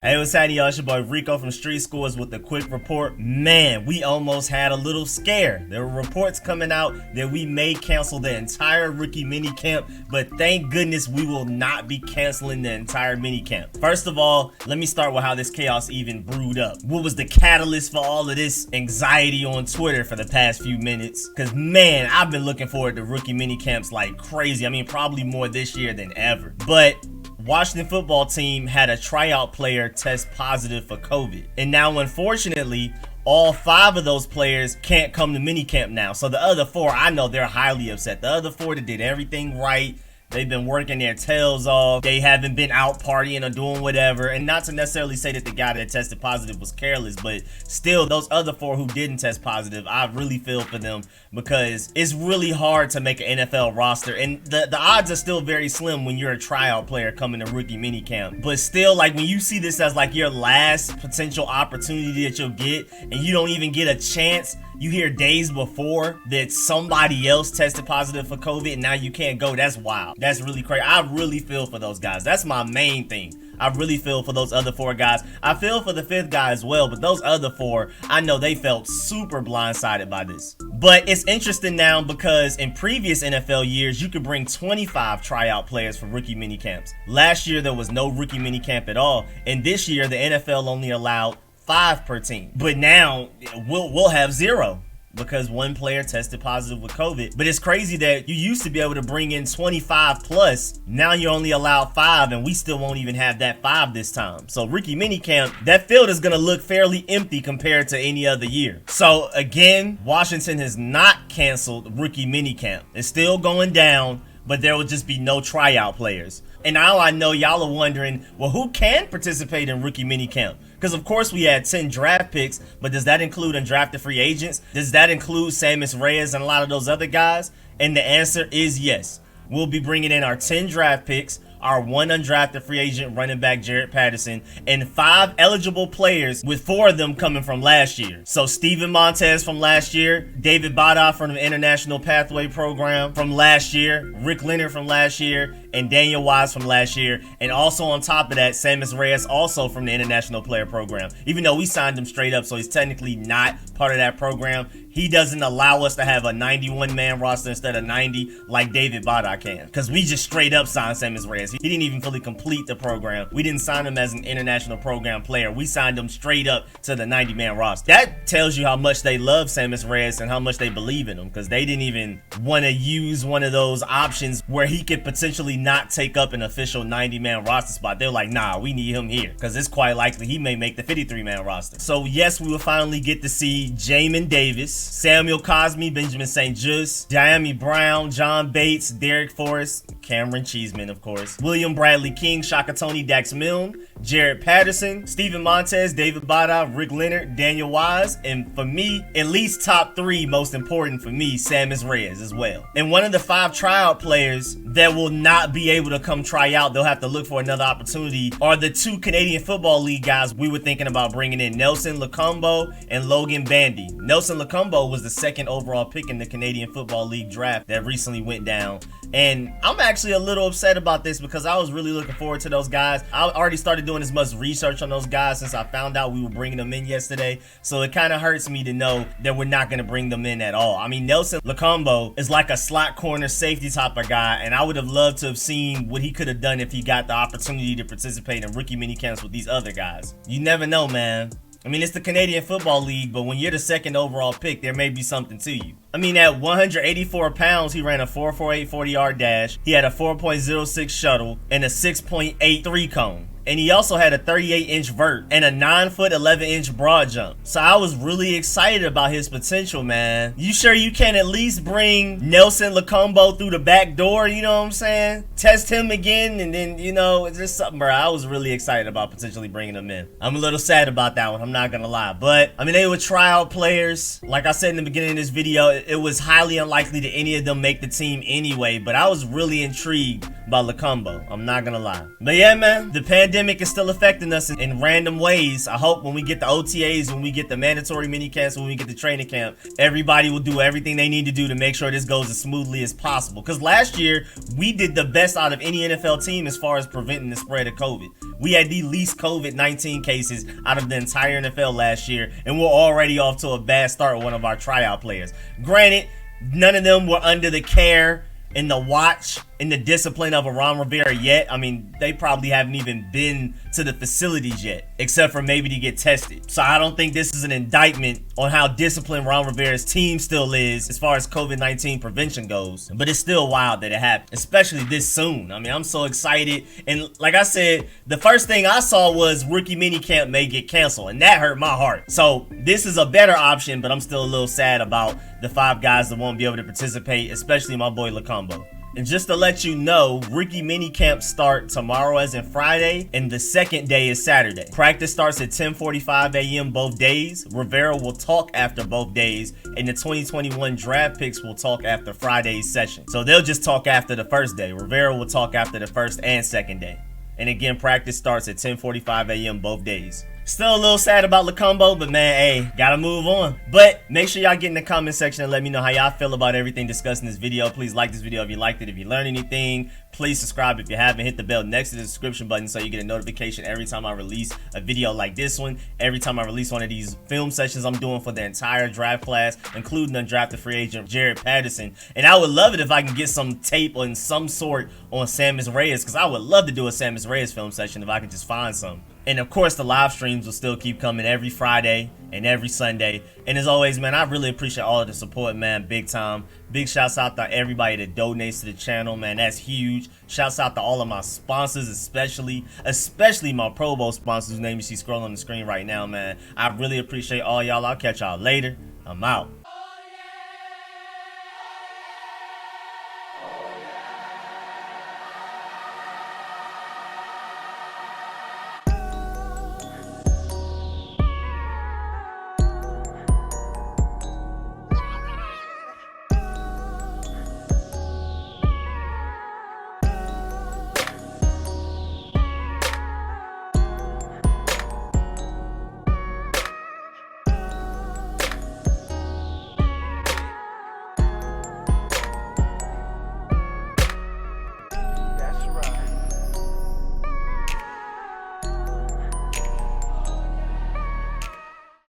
Hey, what's happening, y'all? It's your boy Rico from Street Scores with a quick report. Man, we almost had a little scare. There were reports coming out that we may cancel the entire rookie minicamp, but thank goodness we will not be canceling the entire minicamp. First of all, let me start with how this chaos even brewed up. What was the catalyst for all of this anxiety on Twitter for the past few minutes? Because, man, I've been looking forward to rookie minicamps like crazy. I mean, probably more this year than ever. But Washington football team had a tryout player test positive for COVID. And now, unfortunately, all 5 of those players can't come to minicamp now. So the other 4, I know they're highly upset. The other 4 that did everything right, they've been working their tails off. They haven't been out partying or doing whatever. And not to necessarily say that the guy that tested positive was careless, but still, those other 4 who didn't test positive, I really feel for them because it's really hard to make an NFL roster. And the odds are still very slim when you're a tryout player coming to rookie minicamp. But still, like when you see this as like your last potential opportunity that you'll get and you don't even get a chance, you hear days before that somebody else tested positive for COVID and now you can't go. That's wild. That's really crazy. I really feel for those guys. That's my main thing. I really feel for those other 4 guys. I feel for the 5th guy as well, but those other 4, I know they felt super blindsided by this. But it's interesting now because in previous NFL years, you could bring 25 tryout players for rookie minicamps. Last year, there was no rookie minicamp at all. And this year, the NFL only allowed 5 per team. But now we'll have 0 because 1 player tested positive with COVID. But it's crazy that you used to be able to bring in 25 plus. Now you're only allowed 5 and we still won't even have that 5 this time. So rookie minicamp, that field is going to look fairly empty compared to any other year. So again, Washington has not canceled rookie minicamp. It's still going down, but there will just be no tryout players. And now I know y'all are wondering, well, who can participate in rookie minicamp? Because of course we had 10 draft picks, but does that include undrafted free agents? Does that include Sammis, Reyes, and a lot of those other guys? And the answer is yes. We'll be bringing in our 10 draft picks, our 1 undrafted free agent running back Jaret Patterson, and 5 eligible players, with 4 of them coming from last year. So Steven Montez from last year, David Bada from the International Pathway Program from last year, Rick Leonard from last year, and Daniel Wise from last year. And also on top of that, Sammis Reyes also from the International Player Program. Even though we signed him straight up, so he's technically not part of that program. He doesn't allow us to have a 91-man roster instead of 90 like David Bada can. Because we just straight up signed Sammis Reyes. He didn't even fully complete the program. We didn't sign him as an international program player. We signed him straight up to the 90-man roster. That tells you how much they love Sammis Reyes and how much they believe in him. Because they didn't even want to use one of those options where he could potentially not take up an official 90-man roster spot. They're like, nah, we need him here. Because it's quite likely he may make the 53-man roster. So yes, we will finally get to see Jamin Davis, Samuel Cosmi, Benjamin St. Juste, Diami Brown, John Bates, Derek Forrest, Cameron Cheeseman, of course, William Bradley King, Shaka Toney, Dax Milne, Jaret Patterson, Steven Montez, David Bada, Rick Leonard, Daniel Wise, and for me, at least top 3, most important for me, Sammis Reyes as well. And one of the 5 tryout players that will not be able to come try out, they'll have to look for another opportunity, are the 2 Canadian Football League guys we were thinking about bringing in, Nelson Lokombo and Logan Bandy. Nelson Lokombo was the 2nd overall pick in the Canadian Football League draft that recently went down. And I'm actually a little upset about this because I was really looking forward to those guys. I already started doing as much research on those guys since I found out we were bringing them in yesterday. So it kind of hurts me to know that we're not going to bring them in at all. I mean, Nelson Lokombo is like a slot corner safety type of guy, and I would have loved to have seen what he could have done if he got the opportunity to participate in rookie minicamps with these other guys. You never know, man. I mean, it's the Canadian Football League, but when you're the 2nd overall pick, there may be something to you. I mean, at 184 pounds, he ran a 4.48 40-yard dash. He had a 4.06 shuttle and a 6.83 cone. And he also had a 38-inch vert and a 9-foot 11-inch broad jump. So I was really excited about his potential, man. You sure you can at least bring Nelson Lokombo through the back door? You know what I'm saying? Test him again, and then, you know, it's just something, bro. I was really excited about potentially bringing him in. I'm a little sad about that one, I'm not gonna lie. But, I mean, they were tryout players. Like I said in the beginning of this video, it was highly unlikely that any of them make the team anyway. But I was really intrigued about Lokombo. I'm not gonna lie. But yeah, man, the pandemic is still affecting us in random ways. I hope when we get the OTAs, when we get the mandatory minicamps, when we get the training camp, everybody will do everything they need to do to make sure this goes as smoothly as possible. Because last year, we did the best out of any NFL team as far as preventing the spread of COVID. We had the least COVID-19 cases out of the entire NFL last year, and we're already off to a bad start with one of our tryout players. Granted, none of them were under the care and the watch and the discipline of a Ron Rivera yet. I mean, they probably haven't even been to the facilities yet, except for maybe to get tested. So I don't think this is an indictment on how disciplined Ron Rivera's team still is as far as COVID-19 prevention goes. But it's still wild that it happened, especially this soon. I mean, I'm so excited. And like I said, the first thing I saw was rookie minicamp may get canceled, and that hurt my heart. So this is a better option, but I'm still a little sad about the 5 guys that won't be able to participate, especially my boy Lokombo. And just to let you know, rookie minicamps start tomorrow as in Friday, and the second day is Saturday. Practice starts at 10:45 a.m. both days. Rivera will talk after both days, and the 2021 draft picks will talk after Friday's session. So they'll just talk after the first day. Rivera will talk after the first and second day. And again, practice starts at 10:45 a.m. both days. Still a little sad about Lokombo, but man, hey, gotta move on. But make sure y'all get in the comment section and let me know how y'all feel about everything discussed in this video. Please like this video if you liked it. If you learned anything, please subscribe if you haven't. Hit the bell next to the subscription button so you get a notification every time I release a video like this one. Every time I release one of these film sessions I'm doing for the entire draft class, including undrafted free agent Jared Patterson. And I would love it if I can get some tape or in some sort on Sammis Reyes, because I would love to do a Sammis Reyes film session if I could just find some. And of course, the live streams will still keep coming every Friday and every Sunday. And as always, man, I really appreciate all of the support, man, big time. Big shouts out to everybody that donates to the channel, man. That's huge. Shouts out to all of my sponsors, especially my Pro Bowl sponsors whose name you see scrolling on the screen right now, man. I really appreciate all y'all. I'll catch y'all later. I'm out.